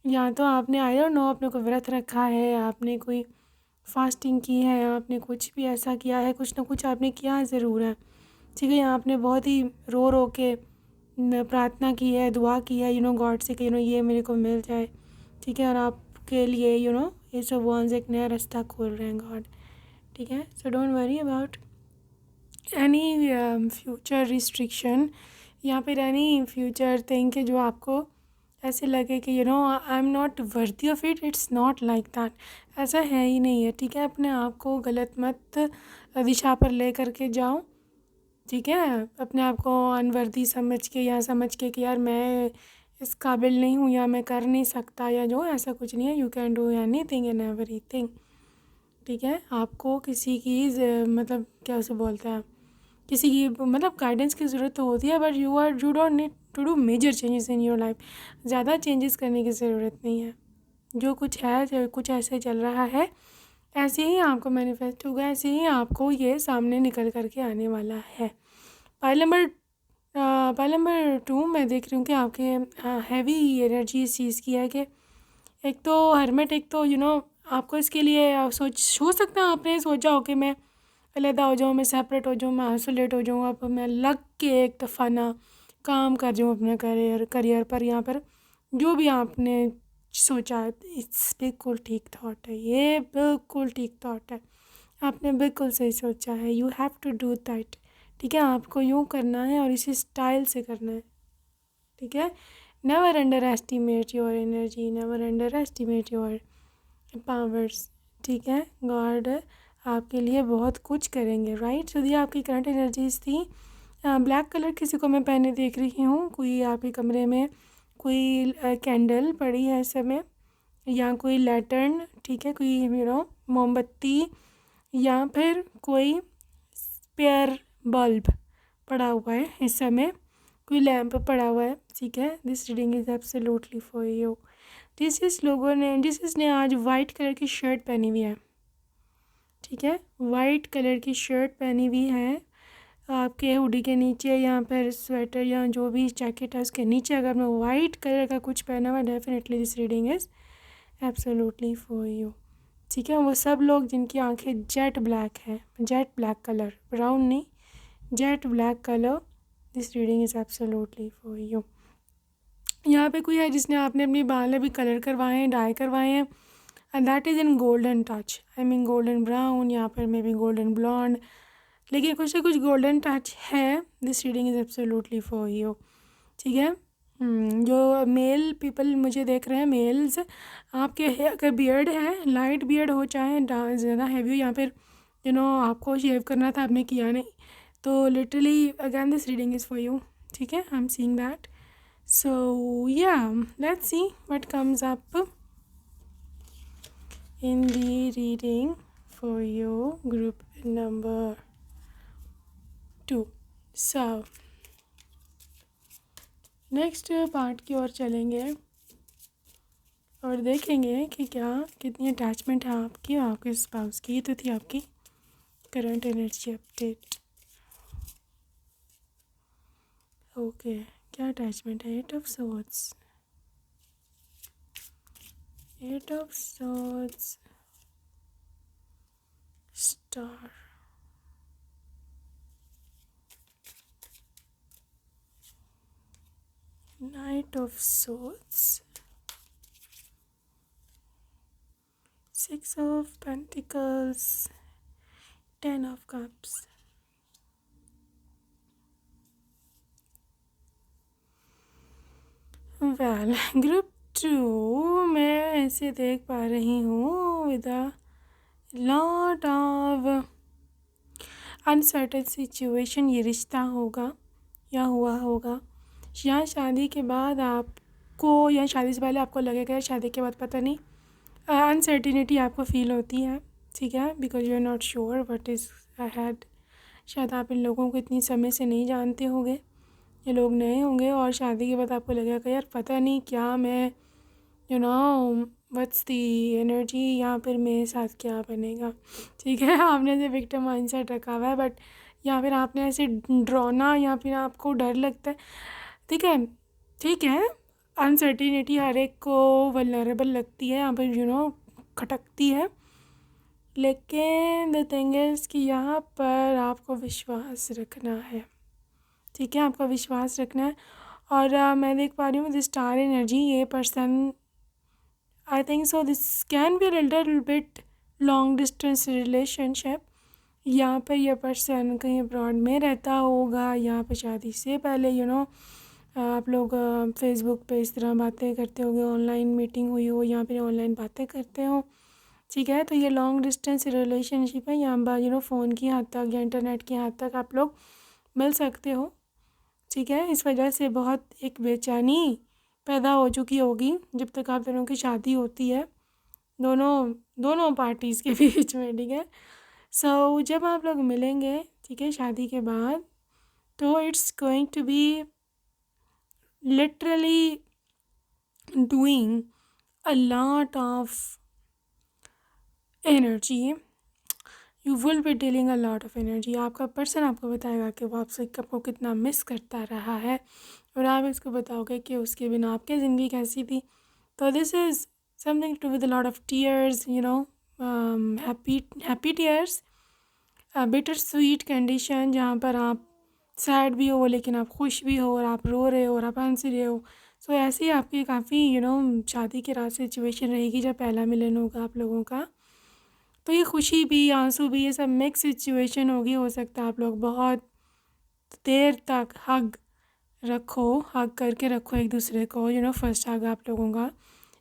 या तो आपने आई डोंट नो आपने कोई व्रत रखा है, आपने कोई फास्टिंग की है, आपने कुछ भी ऐसा किया है, कुछ ना कुछ आपने किया ज़रूर है। ठीक है, आपने बहुत ही रो रो के प्रार्थना की है, दुआ की है, यू नो, गॉड से कि यू नो ये मेरे को मिल जाए। ठीक है, और आपके लिए यू नो ये सब वंस एक नया रास्ता खोल रहे हैं गॉड। ठीक है, so don't worry about any future restriction या फिर एनी फ्यूचर थिंग के जो आपको ऐसे लगे कि you know I am not worthy of it. It's not like that, ऐसा है ही नहीं है। ठीक है, अपने आप को गलत मत दिशा पर ले करके जाओ। ठीक है, अपने आप को अनवर्दी समझ के या समझ के कि यार मैं इस काबिल नहीं हूँ या मैं कर नहीं सकता या जो, ऐसा कुछ नहीं है। You can do any thing and every thing. ठीक है, आपको किसी की मतलब क्या उसे बोलते हैं, किसी की मतलब गाइडेंस की ज़रूरत तो होती है, but you don't need to do major changes in your life. ज़्यादा चेंजेस करने की ज़रूरत नहीं है। जो कुछ है, जो कुछ ऐसे चल रहा है, ऐसे ही आपको मैनिफेस्ट होगा, ऐसे ही आपको ये सामने निकल करके आने वाला है। पाइल नंबर 2 मैं देख रही हूँ कि आपके हैवी एनर्जी इस चीज़ की है कि एक तो हरमेट, एक तो यू नो आपको इसके लिए हो सकता है आपने सोचा हो कि मैं अलग हो जाऊँ, मैं सेपरेट हो जाऊँ, मैं आइसोलेट हो जाऊँ, अब मैं लग के एक दफ़ा ना काम कर जाऊँ अपने करियर पर। यहाँ पर जो भी आपने सोचा है, इट्स बिल्कुल ठीक थॉट है, ये बिल्कुल ठीक थॉट है, आपने बिल्कुल सही सोचा है। You have to do that. ठीक है, आपको यूँ करना है और इसी स्टाइल से करना है, ठीक है। Never under estimate your energy, never under estimate your powers, ठीक है। गॉड आपके लिए बहुत कुछ करेंगे, राइट। सो ये आपकी करंट एनर्जीज थी। ब्लैक कलर किसी को मैं पहने देख रही हूँ, कोई आपके कमरे में कोई कैंडल पड़ी है इस समय, या कोई लैटर्न, ठीक है, कोई मोमबत्ती, या फिर कोई स्पेयर बल्ब पड़ा हुआ है इस समय, कोई लैंप पड़ा हुआ है, ठीक है। This reading is absolutely for you. जिसने आज वाइट कलर की शर्ट पहनी हुई है, ठीक है, वाइट कलर की शर्ट पहनी हुई है, आपके हुडी के नीचे या फिर स्वेटर या जो भी जैकेट है उसके नीचे अगर मैं वाइट कलर का कुछ पहना हुआ, definitely this reading is absolutely for you, ठीक है। वो सब लोग जिनकी आंखें जेट ब्लैक है, जेट ब्लैक कलर, ब्राउन नहीं, jet black colour, this reading is absolutely for you. यहाँ पे कोई है जिसने आपने अपनी बाल अभी कलर करवाए हैं, डाई करवाए हैं, and that is in golden touch, I mean golden brown या फिर मे बी गोल्डन ब्लॉन्ड, लेकिन कुछ से कुछ गोल्डन टच है। This reading is absolutely for you, ठीक है। जो मेल पीपल मुझे देख रहे हैं, मेल्स, आपके अगर बियर्ड है, लाइट बियर्ड हो चाहे ज़्यादा हैवी हो, या फिर आपको शेव करना था आपने किया नहीं, तो literally again this reading is for you, ठीक है। आई am seeing that. So yeah, let's see what comes up in the reading for you, group number 2. So next part की ओर चलेंगे और देखेंगे कि कितनी अटैचमेंट है आपकी और आपके स्पाउस की। तो थी आपकी करंट एनर्जी अपडेट। ओके, क्या अटैचमेंट है? Eight of swords, eight of swords, star, Knight of Swords, Six of Pentacles, Ten of Cups. Well, group 2 मैं ऐसे देख पा रही हूँ with a lot of uncertain situation. ये रिश्ता होगा या हुआ होगा, या शादी के बाद आपको, या शादी से पहले आपको लगेगा, या शादी के बाद पता नहीं, अनसर्टिनिटी आपको फील होती है, ठीक है, because you are not sure what is ahead. शायद आप इन लोगों को इतनी समय से नहीं जानते होंगे, ये लोग नए होंगे, और शादी के बाद आपको लगेगा यार पता नहीं क्या मैं व्हाट्स दी एनर्जी, या फिर मेरे साथ क्या बनेगा, ठीक है। आपने ऐसे विक्टिम माइंडसेट रखा हुआ है, बट या फिर आपने ऐसे ड्रोना, या फिर आपको डर लगता है, ठीक है। अनसर्टिनिटी हर एक को वल्नरेबल लगती है, यहाँ पर खटकती है, लेकिन द थिंग इज़ कि यहाँ पर आपको विश्वास रखना है, ठीक है, आपका विश्वास रखना है। और मैं देख पा रही हूँ दिस स्टार एनर्जी, ये person, I think so this can be little bit long distance relationship. यहाँ पर यह पर्सन कहीं अब्रॉड में रहता होगा, यहाँ पर शादी से पहले आप लोग फेसबुक पे इस तरह बातें करते होगे, ऑनलाइन मीटिंग हुई हो, यहाँ पे ऑनलाइन बातें करते हो, ठीक है। तो ये लॉन्ग डिस्टेंस रिलेशनशिप है, यहाँ पर फ़ोन की हद तक या इंटरनेट की हद तक आप लोग मिल सकते हो, ठीक है। इस वजह से बहुत एक बेचैनी पैदा हो चुकी होगी जब तक आप दोनों की शादी होती है, दोनों पार्टीज़ के बीच में, ठीक है। सो जब आप लोग मिलेंगे, ठीक है, शादी के बाद, तो it's going to be literally doing a lot of energy. You will be dealing a lot of energy. आपका पर्सन आपको बताएगा कि वो आपको कितना मिस करता रहा है, और आप इसको बताओगे कि उसके बिना आपकी ज़िंदगी कैसी थी। तो this is something to with a lot of tears, happy tears, bittersweet condition, जहाँ पर आप सैड भी हो लेकिन आप खुश भी हो, और आप रो रहे हो और आप हंस रहे हो। सो ऐसे ही आपकी काफ़ी शादी के रात सिचुएशन रहेगी जब पहला मिलन होगा आप लोगों का। तो ये खुशी भी, आंसू भी, ये सब मिक्स सिचुएशन होगी। हो सकता है आप लोग बहुत देर तक हग करके रखो एक दूसरे को, फर्स्ट हग आप लोगों का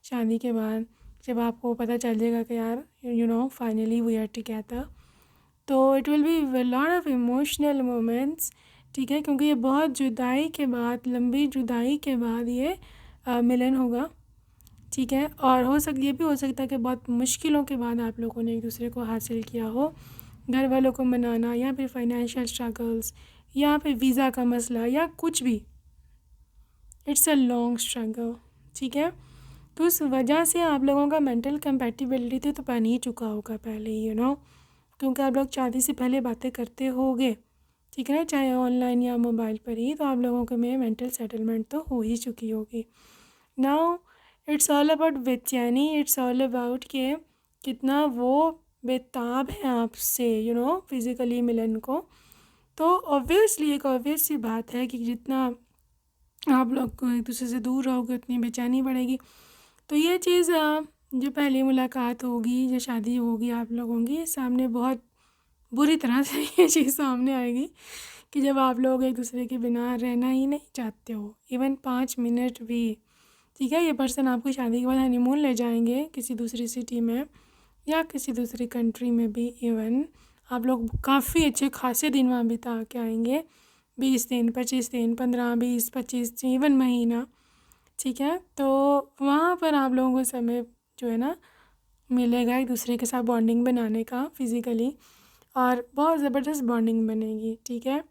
शादी के बाद, जब आपको पता चल जाएगा कि यार फाइनली वी आर टुगेदर, तो it will be lot of emotional moments, ठीक है, क्योंकि ये बहुत जुदाई के बाद, लंबी जुदाई के बाद ये मिलन होगा, ठीक है। और ये भी हो सकता है कि बहुत मुश्किलों के बाद आप लोगों ने एक दूसरे को हासिल किया हो, घर वालों को मनाना या फिर फाइनेंशियल स्ट्रगल्स या फिर वीज़ा का मसला या कुछ भी, इट्स अ लॉन्ग स्ट्रगल, ठीक है। तो उस वजह से आप लोगों का मेंटल कंपैटिबिलिटी तो बन ही चुका होगा पहले ही, क्योंकि आप लोग शादी से पहले बातें करते होगे, ठीक है ना, चाहे ऑनलाइन या मोबाइल पर ही, तो आप लोगों के में मेंटल सेटलमेंट तो हो ही चुकी होगी। नाउ इट्स ऑल अबाउट बेचैनी, इट्स ऑल अबाउट के कितना वो बेताब है आपसे फिज़िकली मिलन को। तो ऑब्वियसली एक ऑब्वियस सी बात है कि जितना आप लोग को एक दूसरे से दूर रहोगे उतनी बेचैनी बढ़ेगी। तो ये चीज़ जो पहली मुलाकात होगी, जो शादी होगी आप लोगों की, सामने बहुत बुरी तरह से ये चीज़ सामने आएगी कि जब आप लोग एक दूसरे के बिना रहना ही नहीं चाहते हो, इवन 5 मिनट भी, ठीक है। ये पर्सन आपको शादी के बाद हनीमून ले जाएंगे किसी दूसरी सिटी में या किसी दूसरी कंट्री में भी, इवन आप लोग काफ़ी अच्छे खासे दिन वहाँ बिता के आएंगे, 20 दिन, 25 दिन, 15, 20, 25, इवन महीना, ठीक है। तो वहाँ पर आप लोगों को समय जो है ना मिलेगा एक दूसरे के साथ बॉन्डिंग बनाने का फिज़िकली, और बहुत ज़बरदस्त बॉन्डिंग बनेगी, ठीक है,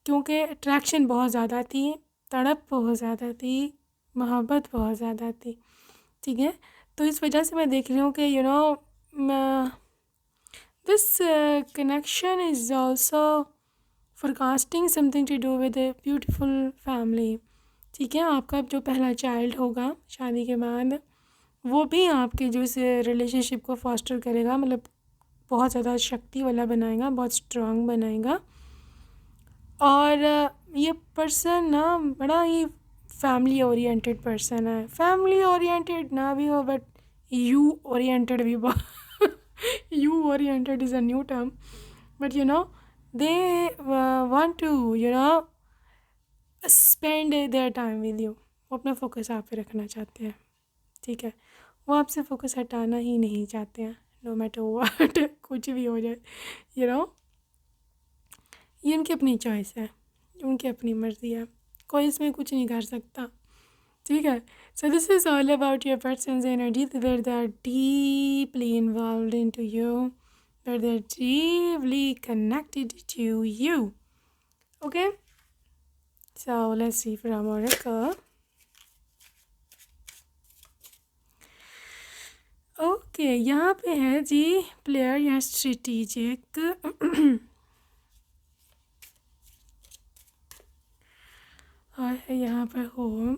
क्योंकि अट्रैक्शन बहुत ज़्यादा थी, तड़प बहुत ज़्यादा थी, मोहब्बत बहुत ज़्यादा थी, ठीक है। तो इस वजह से मैं देख रही हूँ कि this connection is also forecasting something to do with a beautiful family, ठीक है। आपका जो पहला चाइल्ड होगा शादी के बाद, वो भी आपके जो इस रिलेशनशिप को फॉस्टर करेगा, मतलब बहुत ज़्यादा शक्ति वाला बनाएगा, बहुत स्ट्रांग बनाएगा। और ये पर्सन ना बड़ा ही फैमिली ओरिएंटेड पर्सन है, फैमिली ओरिएंटेड ना भी हो बट यू ओरिएंटेड भी you oriented is a new term, but they want to spend their time with you, वो अपना फोकस आप पे रखना चाहते हैं, ठीक है। वो आपसे फोकस हटाना ही नहीं चाहते हैं, नो मैटर व्हाट, कुछ भी हो जाए, ये उनकी अपनी चॉइस है, उनकी अपनी मर्ज़ी है, कोई इसमें कुछ नहीं कर सकता, ठीक है। So this is all about your person's energy, where they are deeply involved into you, where they are deeply connected to you, okay. So let's see from oracle. Okay, यहाँ पे है जी प्लेयर या स्ट्रेटेजिक, और है यहाँ पर home,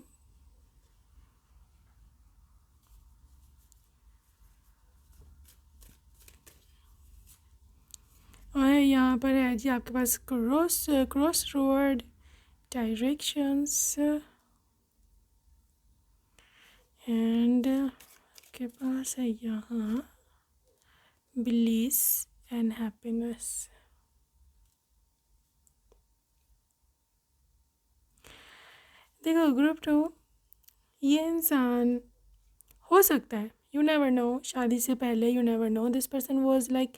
और यहाँ पर है जी आपके पास क्रॉस रोड डायरेक्शंस, एंड आपके पास है यहाँ ब्लिस एंड हैप्पीनेस। देखो ग्रुप 2, ये इंसान हो सकता है, यू नेवर नो, शादी से पहले you never know, this person was like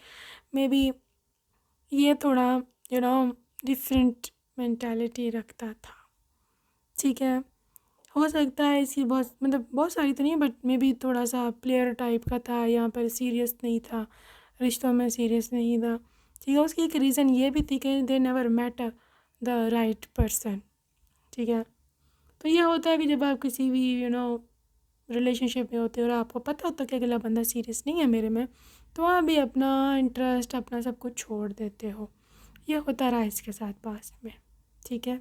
may be ये थोड़ा डिफरेंट मेंटालिटी रखता था, ठीक है। हो सकता है इसकी बहुत सारी तो नहीं, बट मे बी थोड़ा सा प्लेयर टाइप का था, यहाँ पर सीरियस नहीं था, रिश्तों में सीरियस नहीं था, ठीक है। उसकी एक रीज़न ये भी थी कि they never met the right person, ठीक है। तो ये होता है कि जब आप किसी भी रिलेशनशिप में होते हो और आपको पता होता है कि अगला बंदा सीरियस नहीं है मेरे में, तो आप भी अपना इंटरेस्ट, अपना सब कुछ छोड़ देते हो। ये होता रहा इसके साथ पास्ट में, ठीक है।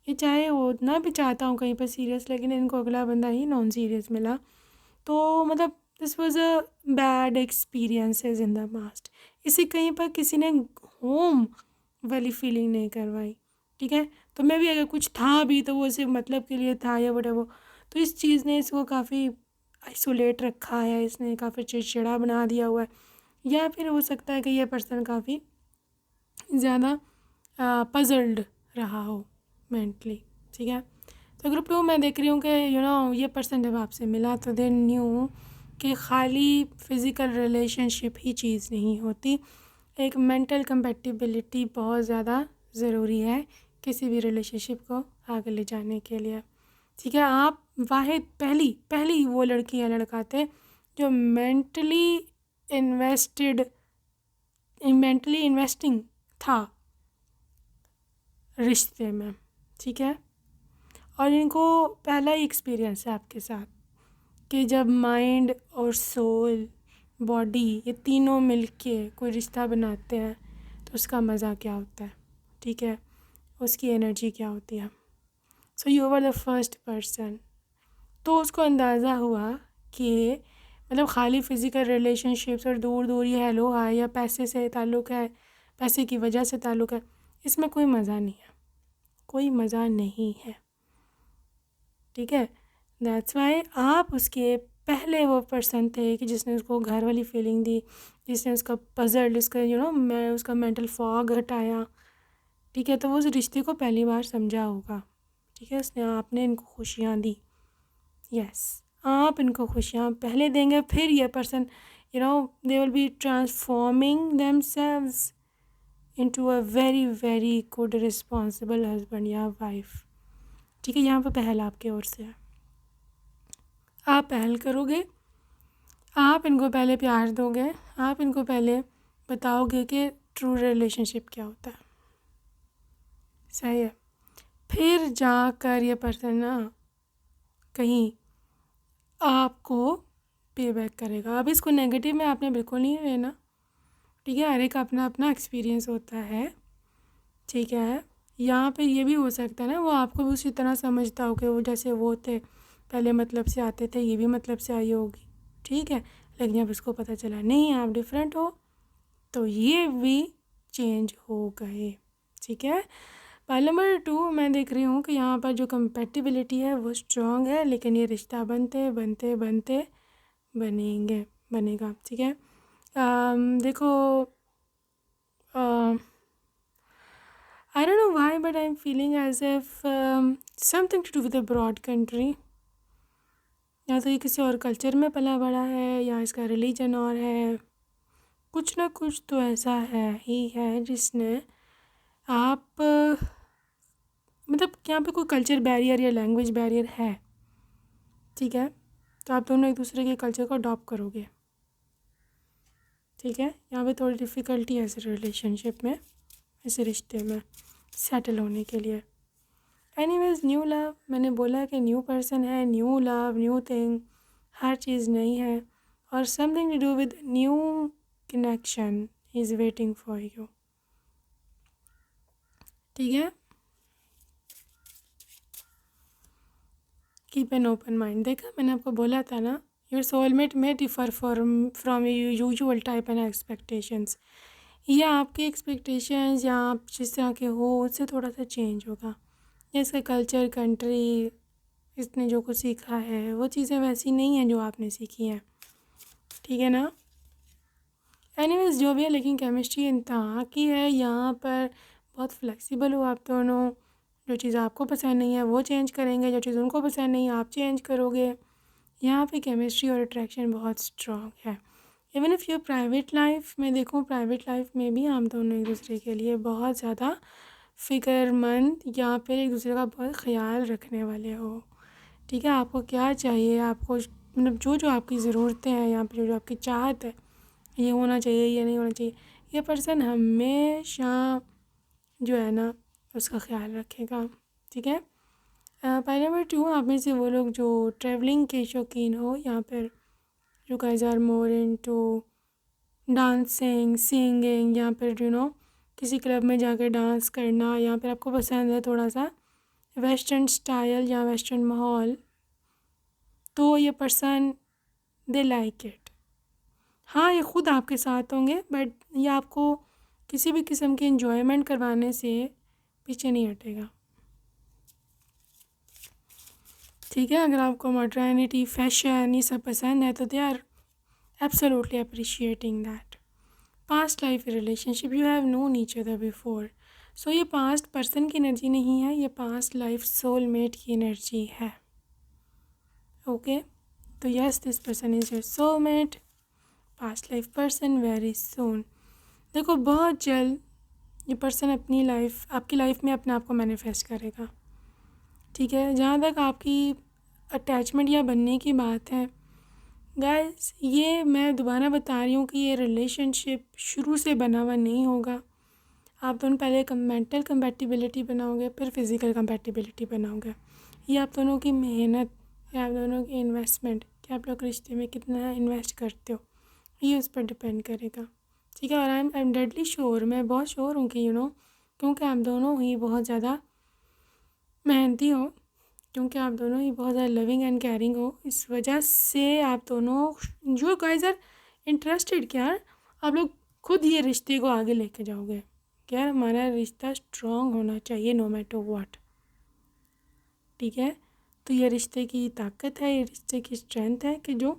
ये चाहे वो ना भी चाहता हूँ कहीं पर सीरियस, लेकिन इनको अगला बंदा ही नॉन सीरियस मिला, तो मतलब this was a bad experiences in the past. इसे कहीं पर किसी ने होम वाली फीलिंग नहीं करवाई, ठीक है। तो मैं भी अगर कुछ था भी तो वो सिर्फ मतलब के लिए था या वट, तो इस चीज़ ने इसको काफ़ी आइसोलेट रखा है, इसने काफ़ी चिड़चिड़ा बना दिया हुआ है, या फिर हो सकता है कि ये पर्सन काफ़ी ज़्यादा पजल्ड रहा हो मेंटली, ठीक है। तो ग्रुप 2 मैं देख रही हूँ कि ये पर्सन जब आपसे मिला तो दे न्यू कि खाली फ़िज़िकल रिलेशनशिप ही चीज़ नहीं होती, एक मेंटल कंपैटिबिलिटी बहुत ज़्यादा ज़रूरी है किसी भी रिलेशनशिप को आगे ले जाने के लिए, ठीक है। आप वाहिद पहली वो लड़की या लड़का थे जो मेंटली इन्वेस्टिंग था रिश्ते में, ठीक है। और इनको पहला ही एक्सपीरियंस है आपके साथ कि जब माइंड और सोल, बॉडी, ये तीनों मिलके कोई रिश्ता बनाते हैं तो उसका मज़ा क्या होता है, ठीक है, उसकी एनर्जी क्या होती है। So you were the first person. तो उसको अंदाज़ा हुआ कि मतलब ख़ाली फ़िज़िकल रिलेशनशिप्स और दूर दूर ये हेलो हाय या पैसे से ताल्लुक़ है, पैसे की वजह से ताल्लुक़ है, इसमें कोई मज़ा नहीं है, कोई मज़ा नहीं है, ठीक है। दैट्स वाई आप उसके पहले वो पर्सन थे कि जिसने उसको घर वाली फीलिंग दी, जिसने उसका पज़ल, उसका मैं उसका मेंटल फॉग हटाया, ठीक है। तो वो उस रिश्ते को पहली बार समझा होगा, ठीक है। उसने आपने इनको खुशियाँ दी, यस, आप इनको खुशियाँ पहले देंगे, फिर ये person they will be transforming themselves into a very very good responsible husband या वाइफ, ठीक है। यहाँ पर पहल आपके ओर से है, आप पहल करोगे, आप इनको पहले प्यार दोगे, आप इनको पहले बताओगे कि ट्रू रिलेशनशिप क्या होता है, सही है। फिर जाकर ये पर्सन ना कहीं आपको पे बैक करेगा। अब इसको नेगेटिव में आपने बिल्कुल नहीं लेना, ठीक है। हर एक अपना अपना एक्सपीरियंस होता है, ठीक है। यहाँ पे ये भी हो सकता है ना वो आपको भी उसी तरह समझता हो कि वो जैसे वो थे पहले मतलब से आते थे, ये भी मतलब से आई होगी, ठीक है। लेकिन जब उसको पता चला नहीं आप डिफरेंट हो तो ये भी चेंज हो गए, ठीक है। पाइल नंबर 2 मैं देख रही हूँ कि यहाँ पर जो कंपैटिबिलिटी है वो स्ट्रॉन्ग है, लेकिन ये रिश्ता बनते बनते बनते बनेगा, ठीक है। देखो, I don't know why but I'm feeling as if something to do with a broad country, या तो ये किसी और कल्चर में पला बड़ा है या इसका रिलीजन और है, कुछ ना कुछ तो ऐसा है ही है जिसने आप मतलब यहाँ पे कोई कल्चर बैरियर या लैंग्वेज बैरियर है, ठीक है। तो आप दोनों एक दूसरे के कल्चर को अडॉप्ट करोगे, ठीक है। यहाँ पे थोड़ी डिफ़िकल्टी है इस रिलेशनशिप में, इस रिश्ते में सेटल होने के लिए। एनीवेज न्यू लव, मैंने बोला कि न्यू पर्सन है, न्यू लव, न्यू थिंग, हर चीज़ नई है और something to do with new connection is waiting for you, ठीक है। Keep an open mind. देखा मैंने आपको बोला था ना, your soulmate may differ from usual type and expectations, या आपकी एक्सपेक्टेशंस या आप जिस तरह के हो उससे थोड़ा सा चेंज होगा। जैसे कल्चर, कंट्री, इसने जो कुछ सीखा है वो चीज़ें वैसी नहीं हैं जो आपने सीखी हैं, ठीक है ना। एनीवेज जो भी है, लेकिन केमिस्ट्री इंतहा की है यहाँ पर, बहुत फ्लेक्सिबल हो आप दोनों। जो चीज़ आपको पसंद नहीं है वो चेंज करेंगे, जो चीज़ उनको पसंद नहीं है आप चेंज करोगे। यहाँ पे केमिस्ट्री और अट्रैक्शन बहुत स्ट्रॉन्ग है। Even if your private life में देखूँ, प्राइवेट लाइफ में भी आप दोनों एक दूसरे के लिए बहुत ज़्यादा फ़िक्रमंद या फिर एक दूसरे का बहुत ख़्याल रखने वाले हो, ठीक है। आपको क्या चाहिए, आपको मतलब जो जो आपकी ज़रूरतें हैं, यहाँ पे जो जो आपकी चाहत है, ये होना चाहिए, ये नहीं होना चाहिए, ये पर्सन हमेशा जो है ना उसका ख्याल रखेगा, ठीक है। पॉइंट नंबर 2, आप में से वो लोग जो ट्रैवलिंग के शौकीन हो, यहाँ पर जो guys are more into dancing, singing, या फिर किसी क्लब में जाकर डांस करना, या फिर आपको पसंद है थोड़ा सा वेस्टर्न स्टाइल या वेस्टर्न माहौल, तो ये पर्सन दे लाइक इट। हाँ, ये ख़ुद आपके साथ होंगे बट ये आपको किसी भी किस्म की इन्जॉयमेंट करवाने से पीछे नहीं हटेगा, ठीक है। अगर आपको मॉडर्निटी, फैशन ये सब पसंद है तो they are absolutely appreciating that. Past life relationship, you have known each other before, so ये पास्ट पर्सन की एनर्जी नहीं है, ये पास्ट लाइफ सोलमेट की एनर्जी है। ओके, तो yes, this person is your soulmate, past life person, very soon. देखो बहुत जल्द ये पर्सन अपनी लाइफ, आपकी लाइफ में अपने आप को मैनिफेस्ट करेगा। ठीक है, जहाँ तक आपकी अटैचमेंट या बनने की बात है गाइस, ये मैं दोबारा बता रही हूँ कि ये रिलेशनशिप शुरू से बना हुआ नहीं होगा। आप दोनों पहले मेंटल कंपैटिबिलिटी बनाओगे, फिर फिज़िकल कंपैटिबिलिटी बनाओगे। ये आप दोनों की मेहनत या आप दोनों की इन्वेस्टमेंट, कि आप लोग रिश्ते में कितना इन्वेस्ट करते हो, ये उस पर डिपेंड करेगा। ठीक है, और आई एम डेडली श्योर, मैं बहुत श्योर हूँ कि क्योंकि आप दोनों ही बहुत ज़्यादा मेहनती हो, क्योंकि आप दोनों ही बहुत ज़्यादा लविंग एंड केयरिंग हो, इस वजह से आप दोनों जो गाइस आर इंटरेस्टेड कि यार आप लोग खुद ये रिश्ते को आगे लेके जाओगे कि यार हमारा रिश्ता स्ट्रॉन्ग होना चाहिए नो मैटर व्हाट। ठीक है, तो ये रिश्ते की ताकत है, ये रिश्ते की स्ट्रेंथ है कि जो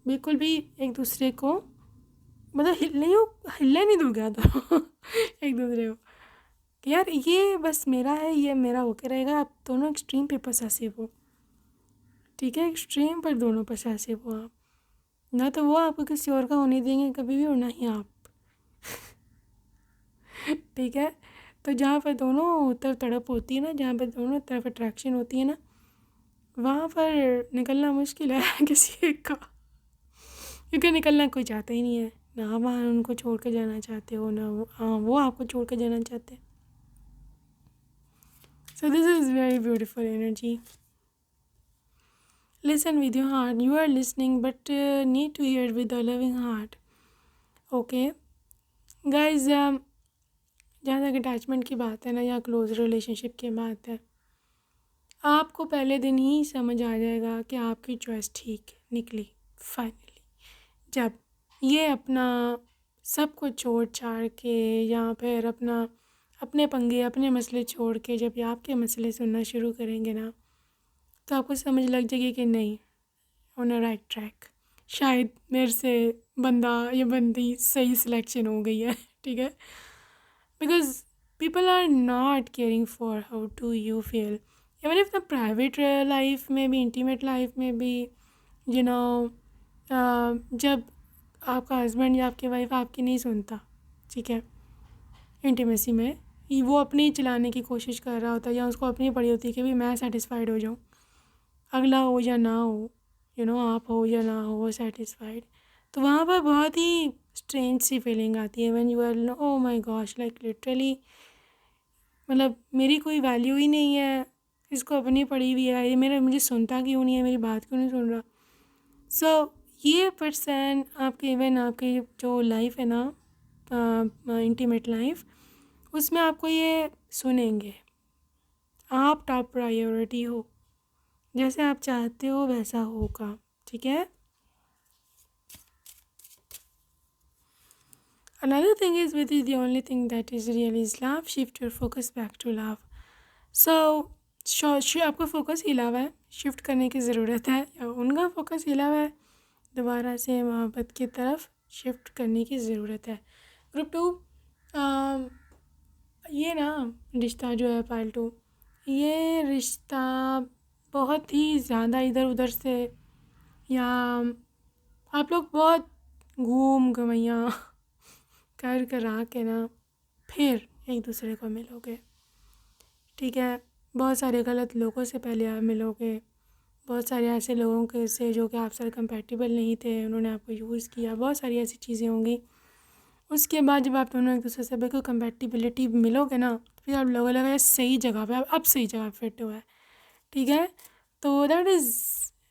बिल्कुल भी एक दूसरे को मतलब हिलने नहीं दोगे आप दोनों एक दूसरे को कि यार ये बस मेरा है, ये मेरा होके रहेगा। आप दोनों एक्सट्रीम पे पसेसिव हो। ठीक है, एक्सट्रीम पर दोनों पसेसिव हो आप, ना तो वो आपको किसी और का होने देंगे कभी भी, और ना ही आप। ठीक है, तो जहाँ पर दोनों तरफ तड़प होती है ना, जहाँ पर दोनों तरफ अट्रैक्शन होती है ना, वहाँ पर निकलना मुश्किल है किसी एक का, क्योंकि निकलना कोई चाहता ही नहीं है। ना वहाँ उनको छोड़ कर जाना चाहते हो, ना वो आपको छोड़ कर जाना चाहते। So this is very beautiful energy. Listen with your heart. You are listening but need to hear with a loving heart. Okay guys, जहाँ तक अटैचमेंट की बात है ना, या क्लोज रिलेशनशिप की बात है, आपको पहले दिन ही समझ आ जाएगा कि आपकी चॉइस ठीक निकली फाइनली, जब ये अपना सब कुछ छोड़ छाड़ के, या फिर अपने पंगे अपने मसले छोड़ के जब ये आपके मसले सुनना शुरू करेंगे ना, तो आपको समझ लग जाएगी कि नहीं, ऑन अ राइट ट्रैक, शायद मेरे से बंदा या बंदी सही सिलेक्शन हो गई है। ठीक है, because people are not caring for how to you feel, even if the private life में भी, इंटीमेट लाइफ में भी, यू नो जब आपका हस्बैंड या आपकी वाइफ आपकी नहीं सुनता, ठीक है, इंटीमेसी में वो अपनी चलाने की कोशिश कर रहा होता है, या उसको अपनी पड़ी होती है कि भाई मैं सेटिस्फाइड हो जाऊँ, अगला हो या ना हो, आप हो या ना हो वो सेटिस्फाइड, तो वहाँ पर बहुत ही स्ट्रेंज सी फीलिंग आती है when you R oh my gosh, like literally, मतलब मेरी कोई वैल्यू ही नहीं है, इसको अपनी पड़ी हुई है, ये मुझे सुनता क्यों नहीं है, मेरी बात क्यों नहीं सुन रहा। सो ये पर्सन आपके, इवन आपकी जो लाइफ है ना, इंटीमेट लाइफ, उसमें आपको ये सुनेंगे, आप टॉप प्रायोरिटी हो, जैसे आप चाहते हो वैसा होगा। ठीक है, another thing is with you, the only thing that is real is love. Shift your focus back to love. So आपका फोकस हिला हुआ है, शिफ्ट करने की ज़रूरत है, या उनका फोकस हिला हुआ है, दोबारा से मोहब्बत की तरफ शिफ्ट करने की ज़रूरत है। ग्रुप 2, ये ना रिश्ता जो है पाइल 2, ये रिश्ता बहुत ही ज़्यादा इधर उधर से, या आप लोग बहुत घूम घमैया कर कर के ना फिर एक दूसरे को मिलोगे। ठीक है, बहुत सारे गलत लोगों से पहले आप मिलोगे, बहुत सारे ऐसे लोगों के से जो कि आपसे कंपैटिबल नहीं थे, उन्होंने आपको यूज़ किया, बहुत सारी ऐसी चीज़ें होंगी। उसके बाद जब आप दोनों एक दूसरे से बिल्कुल कंपैटिबिलिटी मिलोगे ना, फिर आप लोगों लगा सही जगह पे, अब सही जगह फिट हुआ है। ठीक है, तो that is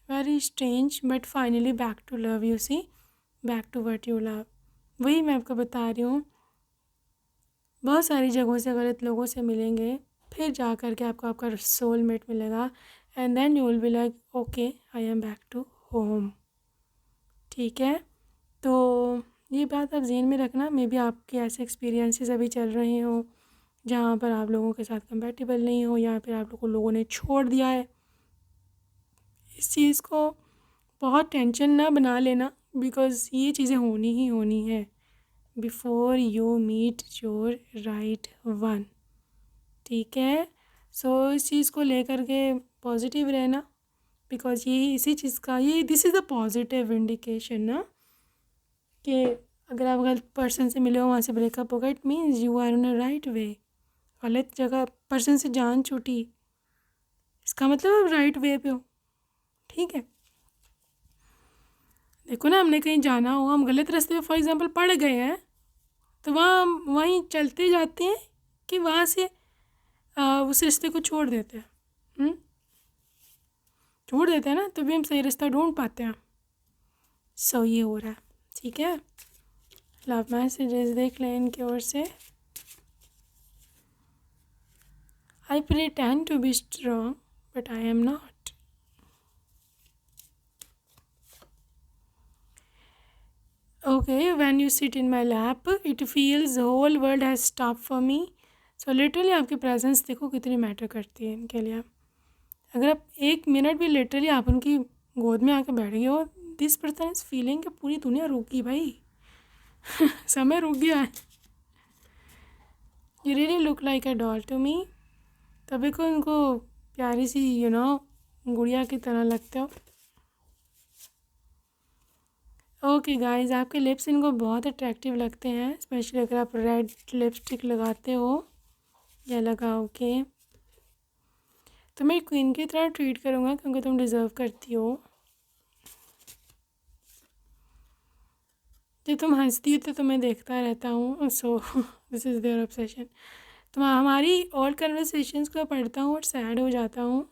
very strange but finally back to love, you see, back to what you love. वही मैं आपको बता रही हूँ, बहुत सारी जगहों से गलत लोगों से मिलेंगे, फिर जा कर के आपको आपका सोलमेट मिलेगा, and then you will be like okay I am back to home. ठीक है, तो ये बात आप ज़हन में रखना। मे बी आपके ऐसे एक्सपीरियंसेस अभी चल रहे हों जहाँ पर आप लोगों के साथ कंपैटिबल नहीं हो, या फिर आप लोगों ने छोड़ दिया है। इस चीज़ को बहुत टेंशन ना बना लेना, बिकॉज़ ये चीज़ें होनी ही होनी है before you meet your right one. ठीक है। सो इस चीज़ को लेकर के पॉजिटिव रहना, बिकॉज ये इसी चीज़ का ये this is a positive indication ना, कि अगर आप गलत पर्सन से मिले हो, वहाँ से ब्रेकअप होगा, it means you are in a right way. गलत जगह पर्सन से जान छूटी, इसका मतलब आप राइट वे पे हो। ठीक है, देखो ना, हमने कहीं जाना हो, हम गलत रास्ते पे फॉर एग्जांपल पड़ गए हैं, तो वहाँ वहीं चलते जाते हैं कि वहाँ से उस रिश्ते को छोड़ देते हैं। छोड़ देते हैं ना, तो भी हम सही रास्ता ढूंढ पाते हैं। सो ये हो रहा है। ठीक है, लव मैसेजेस देख लें इनकी ओर से। I pretend to be strong but I am not. Okay, when you sit in my lap, it feels the whole world has stopped for me. So literally आपकी प्रेजेंस देखो कितनी मैटर करती है इनके लिए। अगर आप एक मिनट भी लिटरली आप उनकी गोद में आके बैठ गए हो, दिस पर्सन इज फीलिंग कि पूरी दुनिया रुक गई भाई। समय रुक गया है। You really look like a doll to me. तभी को इनको प्यारी सी गुड़िया की तरह लगते हो। ओके गाइस, आपके लिप्स इनको बहुत अट्रैक्टिव लगते हैं, स्पेशली अगर आप रेड लिपस्टिक लगाते हो या लगाओगे, तो मैं क्वीन की तरह ट्रीट करूँगा क्योंकि तुम डिज़र्व करती हो। जब तुम हंसती हो तो तुम्हें देखता रहता हूँ, so this is their obsession. तो मैं हमारी ऑल कन्वर्सेशंस को पढ़ता हूँ और सैड हो जाता हूँ।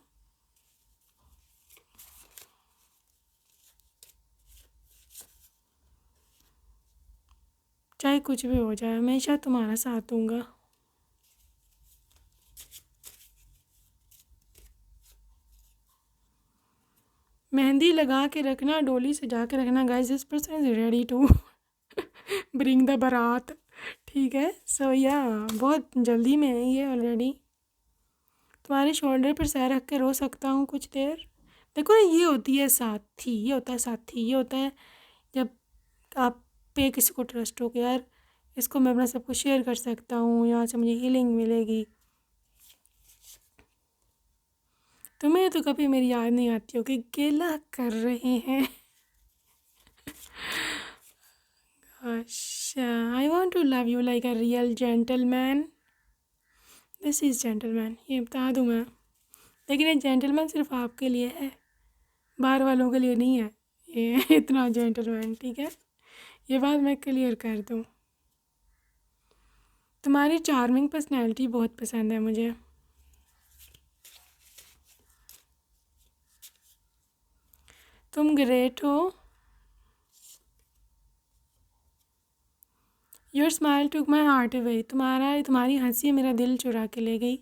चाहे कुछ भी हो जाए, हमेशा तुम्हारा साथ दूंगा। मेहंदी लगा के रखना, डोली सजा के रखना guys, this person is ready to bring the baraat. ठीक है, सो या बहुत जल्दी में है ये ऑलरेडी। तुम्हारे शोल्डर पर सर रख के रो सकता हूँ कुछ देर। देखो ना, ये होती है साथी, ये होता है साथी, ये होता है जब आप पे किसी को ट्रस्ट हो कि यार इसको मैं अपना सब कुछ शेयर कर सकता हूँ, यहाँ से मुझे हीलिंग मिलेगी। तुम्हें तो कभी मेरी याद नहीं आती हो कि गिला कर रहे हैं। अच्छा, I want to love you like a real gentleman. This is gentleman, ये बता दूँ मैं, लेकिन ये जेंटलमैन सिर्फ आपके लिए है, बाहर वालों के लिए नहीं है ये इतना जेंटलमैन। ठीक है, ये बात मैं क्लियर कर दूँ। तुम्हारी चार्मिंग पर्सनैलिटी बहुत पसंद है मुझे। तुम ग्रेट हो। Your smile took my heart away. तुम्हारी हंसी मेरा दिल चुरा के ले गई।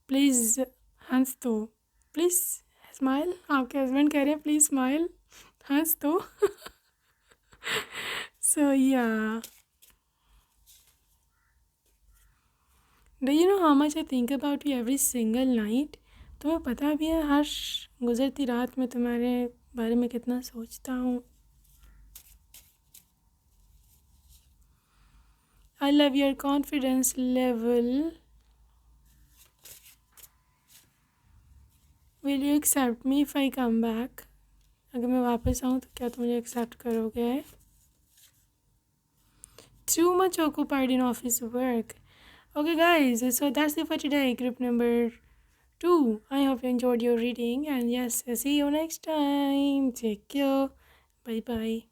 प्लीज़ हंस दो, प्लीज़ स्माइल। आपके हस्बैंड कह रहे हैं प्लीज़ स्माइल, हंस दो। सो या, do you know how much I think about you every single night. तुम्हें पता भी है हर गुजरती रात में तुम्हारे बारे में कितना सोचता हूँ। I love your confidence level. Will you accept me if I come back. अगर मैं वापस आऊँ तो क्या तुम मुझे एक्सेप्ट करोगे? Too much occupied in office work. Okay guys, so that's it for today, group number 2. I hope you enjoyed your reading, and yes, see you next time. Take care. Bye bye.